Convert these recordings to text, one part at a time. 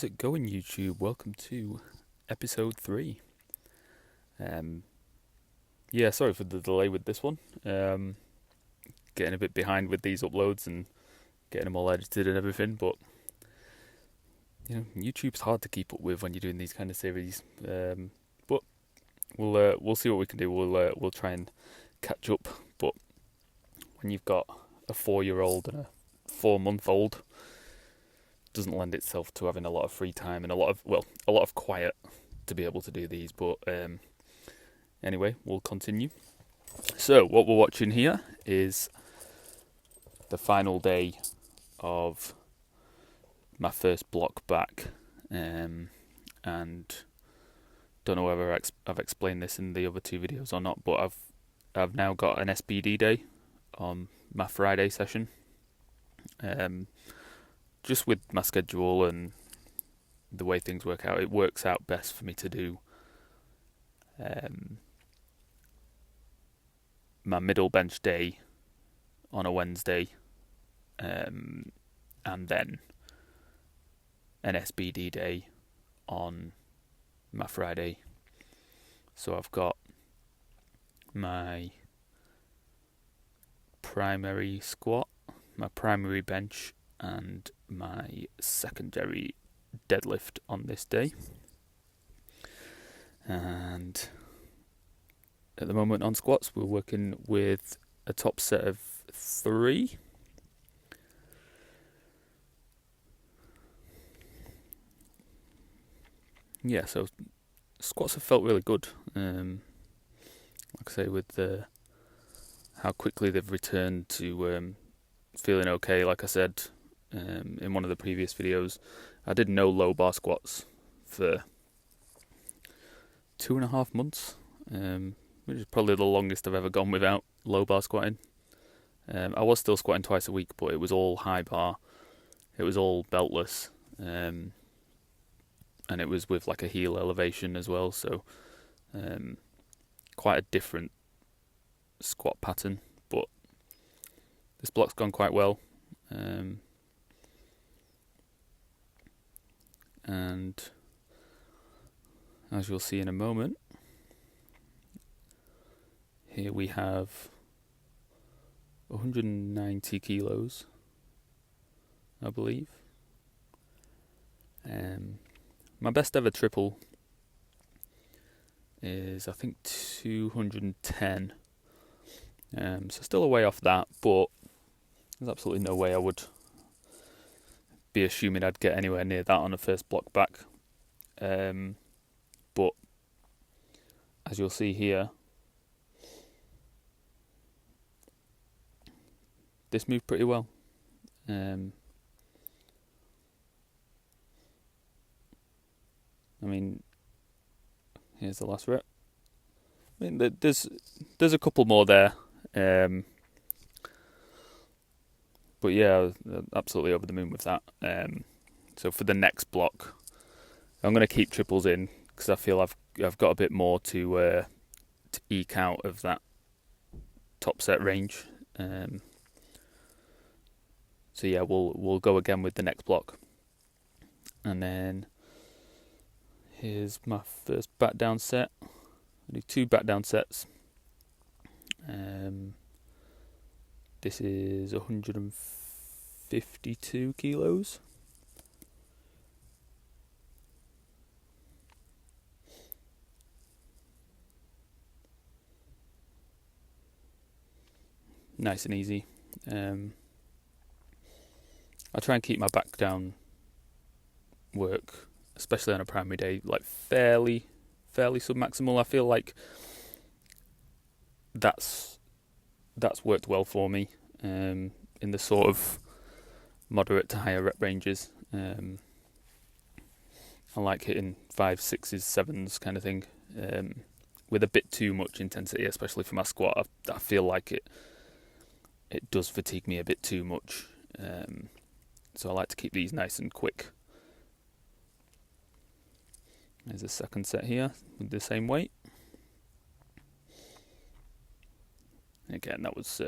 How's it going, YouTube? Welcome to episode 3. Sorry for the delay with this one. Getting a bit behind with these uploads and getting them all edited and everything, but YouTube's hard to keep up with when you're doing these kind of series. But we'll see what we can do. We'll try and catch up. But when you've got a 4-year-old and a 4-month-old, doesn't lend itself to having a lot of free time and a lot of quiet to be able to do these. But anyway, we'll continue. So what we're watching here is the final day of my first block back, and don't know whether I've explained this in the other 2 videos or not, but I've now got an SBD day on my Friday session. Just with my schedule and the way things work out, it works out best for me to do my middle bench day on a Wednesday, and then an SBD day on my Friday. So I've got my primary squat, my primary bench, and my secondary deadlift on this day. And at the moment on squats, we're working with a top set of 3. Yeah, so squats have felt really good. Like I say, with how quickly they've returned to feeling okay. Like I said in one of the previous videos, I did no low bar squats for 2.5 months, which is probably the longest I've ever gone without low bar squatting. I was still squatting twice a week, but it was all high bar. It was all beltless, and it was with like a heel elevation as well, so quite a different squat pattern. But this block's gone quite well, and as you'll see in a moment, here we have 190 kilos, I believe. My best ever triple is, I think, 210. So still a way off that, but there's absolutely no way I would be assuming I'd get anywhere near that on a first block back. But as you'll see here, this moved pretty well. I mean, here's the last rep. I mean, there's a couple more there. But yeah, absolutely over the moon with that. So for the next block, I'm going to keep triples in because I feel I've got a bit more to eke out of that top set range. So yeah, we'll go again with the next block, and then here's my first back down set. I do 2 back down sets. This is 152 kilos. Nice and easy. I try and keep my back down work, especially on a primary day, like fairly submaximal. I feel like that's worked well for me in the sort of moderate to higher rep ranges. I like hitting 5s, 6s, 7s kind of thing, with a bit too much intensity, especially for my squat. I feel like it does fatigue me a bit too much, so I like to keep these nice and quick. There's a second set here with the same weight. Again, that was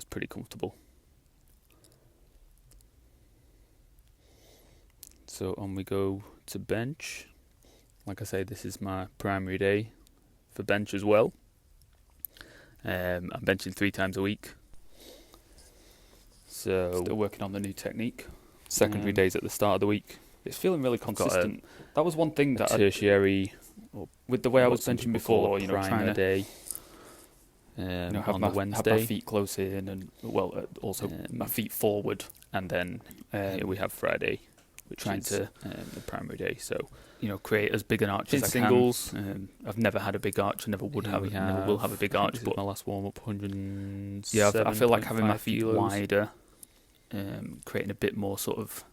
pretty comfortable. So on we go to bench. Like I say, this is my primary day for bench as well. I'm benching 3 times a week. So still working on the new technique. Secondary days at the start of the week. It's feeling really consistent. That was one thing that tertiary, with the way I was benching before, trying to day. Have on my, the Wednesday, have my feet close in, and also my feet forward, and then here we have Friday, which trying is to the primary day. So create as big an arch as I singles. can. I've never had a big arch. I never would have. Never will have a big arch. But my last warm up, 107. Yeah, I feel like having my feet kilos. wider, creating a bit more sort of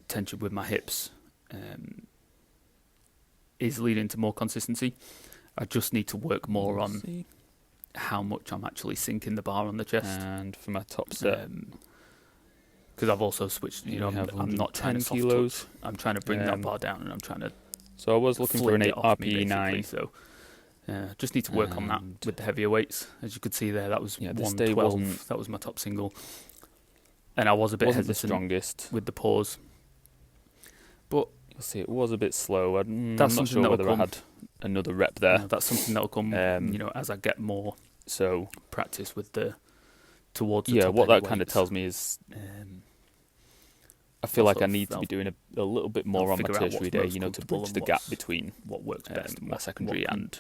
tension with my hips, is leading to more consistency. I just need to work more on how much I'm actually sinking the bar on the chest. And for my top set, because I've also switched, I'm not trying to soft touch. I'm trying to bring that bar down, and I'm trying to. So I was looking for an RPE 9. So just need to work on that with the heavier weights. As you could see there, that was 112. That was my top single, and I was a bit hesitant the strongest with the pause. But you'll see, it was a bit slow. I'm not sure whether I had another rep there. That's something that'll come, as I get more practice with towards the top what that weights. kind of tells me is I feel like I need to be doing a little bit more on my tertiary day, to bridge the gap between what works best, my secondary and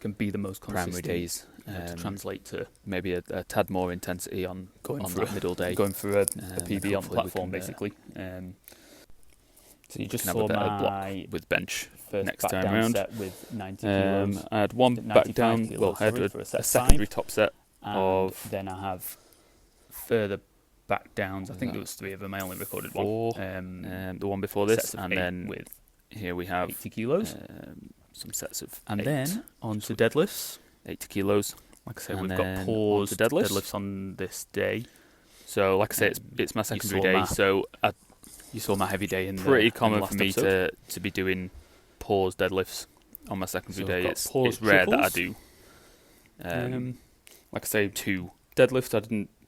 can be the most primary days. To translate to maybe a tad more intensity on that middle day, going for a PB on platform, basically. So you just saw my block with bench next time round. Set with 90 kilos. I had one back down. I had a secondary top set of. Then I have further back downs. I think there was 3 of them. I only recorded 1. The one before this, and then with here we have 80 kilos. Some sets of and 8. Then on to deadlifts. 80 kilos. Like I say, we've got paused deadlifts on this day. So like I say, it's my secondary day. So you saw my heavy day in pretty common in for me to be doing pause deadlifts on my secondary day. It's rare that I do. Like I say, 2 deadlifts.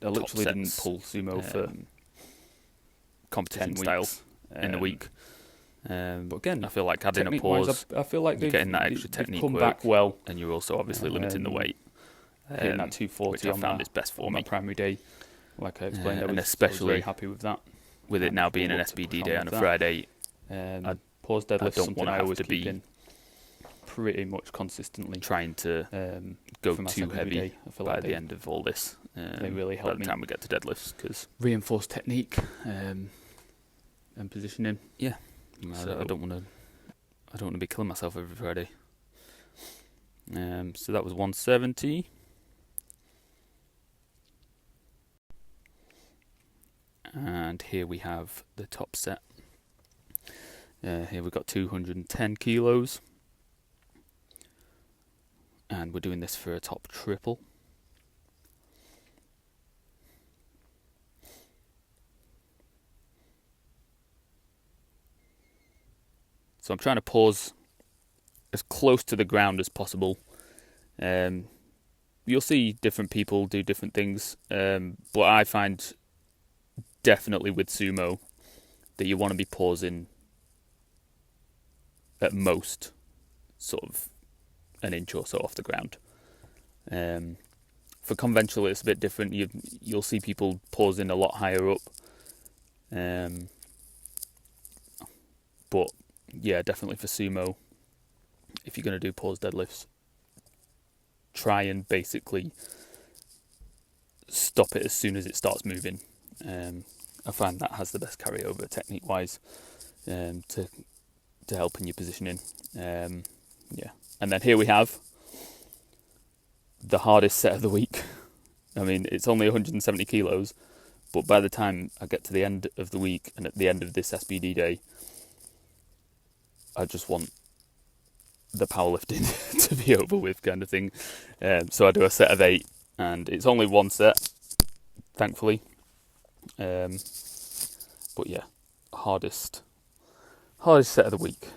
I literally didn't pull sumo for competition style in the week. But again, I feel like adding a pause, I feel like you're getting that extra technique come work back well, and you're also obviously limiting the weight. Hitting that 240 which I found is best for me. My primary day, like I explained, and especially I was very happy with that. With it now being an SBD day on a Friday, pause deadlift. I don't want to have to be pretty much consistently trying to go too heavy by the end of all this. They really help me by the time we get to deadlifts, because reinforce technique and positioning. Yeah, so I don't want to be killing myself every Friday. So that was 170. And here we have the top set. Here we've got 210 kilos. And we're doing this for a top triple. So I'm trying to pause as close to the ground as possible. You'll see different people do different things, but I find definitely with sumo that you want to be pausing at most sort of an inch or so off the ground. For conventional it's a bit different. You'll see people pausing a lot higher up, but yeah, definitely for sumo, if you're going to do pause deadlifts, try and basically stop it as soon as it starts moving. I find that has the best carryover technique wise, to help in your positioning. And then here we have the hardest set of the week. I mean, it's only 170 kilos, but by the time I get to the end of the week and at the end of this SBD day, I just want the powerlifting to be over with, kind of thing. So I do a set of 8, and it's only one set, thankfully. But yeah, hardest set of the week.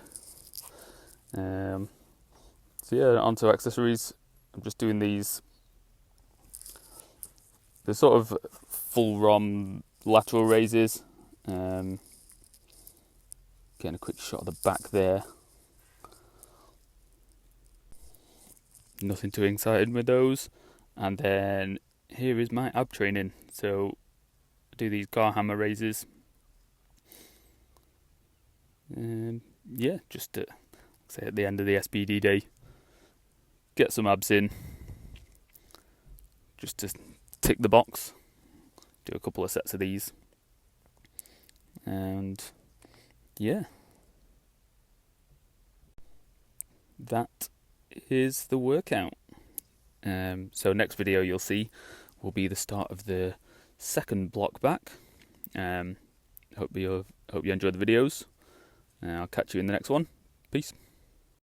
So yeah, onto accessories. I'm just doing these. They're sort of full ROM lateral raises. Getting a quick shot of the back there. Nothing too exciting with those. And then here is my ab training. So I do these bar hammer raises. Yeah, just to say at the end of the SBD day, get some abs in, just to tick the box. Do a couple of sets of these, and yeah, that is the workout. So next video you'll see will be the start of the second block back. Hope you enjoyed the videos. I'll catch you in the next one. Peace.